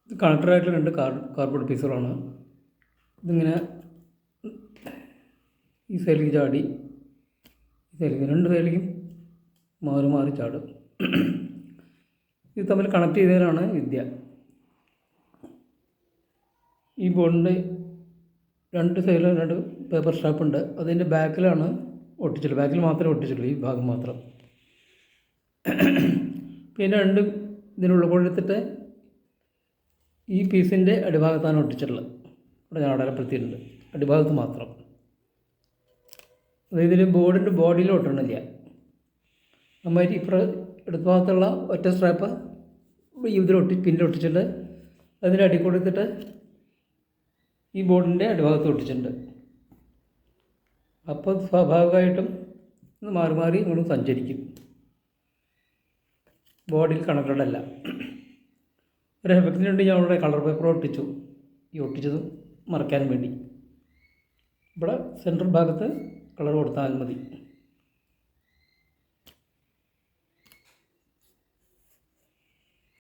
ഇത് കണക്ടറായിട്ടുള്ള രണ്ട് കാർഡ്ബോർഡ് പീസുകളാണ്. ഇതിങ്ങനെ ഈ സൈഡിലേക്ക് ചാടി ഈ സൈഡിലേക്ക് രണ്ട് സൈഡിലേക്കും മാറി മാറി ചാടും. ഇത് തമ്മിൽ കണക്ട് ചെയ്തതിനാണ് വിദ്യ. ഈ ബോർഡിൻ്റെ രണ്ട് സൈഡിലും രണ്ട് പേപ്പർ സ്ട്രാപ്പ് ഉണ്ട്. അതിൻ്റെ ബാക്കിലാണ് ഒട്ടിച്ചിട്ടുള്ളത്. ബാക്കിൽ മാത്രമേ ഒട്ടിച്ചിട്ടുള്ളൂ, ഈ ഭാഗം മാത്രം. പിന്നെ രണ്ടും ഇതിനുള്ളിൽ കൊടുത്തിട്ട് ഈ പീസിൻ്റെ അടിഭാഗത്താണ് ഒട്ടിച്ചിട്ടുള്ളത്. ഇവിടെ ഞാൻ അടയാളപ്പെടുത്തിയിട്ടുണ്ട്, അടിഭാഗത്ത് മാത്രം. അതായത് ഇതിൽ ബോർഡിൻ്റെ ബോഡിയിൽ ഒട്ടണില്ല. അമ്മാതിരി ഇടത് ഭാഗത്തുള്ള ഒറ്റ സ്ട്രാപ്പ് ഇതിലൊട്ടി പിന്നിലൊട്ടിച്ചിട്ട് അതിൻ്റെ അടി കൊടുത്തിട്ട് ഈ ബോർഡിൻ്റെ അടിഭാഗത്ത് ഒട്ടിച്ചിട്ടുണ്ട്. അപ്പോൾ സ്വാഭാവികമായിട്ടും ഇത് മാറി മാറി ഇങ്ങോട്ട് സഞ്ചരിക്കും. ബോഡിയിൽ കണക്റ്റഡ് അല്ല. ഒരു എഫക്റ്റിന് വേണ്ടി ഞാൻ ഇവിടെ കളർ പേപ്പർ ഒട്ടിച്ചു, ഈ ഒട്ടിച്ചത് മറയ്ക്കാൻ വേണ്ടി. ഇവിടെ സെൻട്രൽ ഭാഗത്ത് കളർ കൊടുത്താൽ മതി.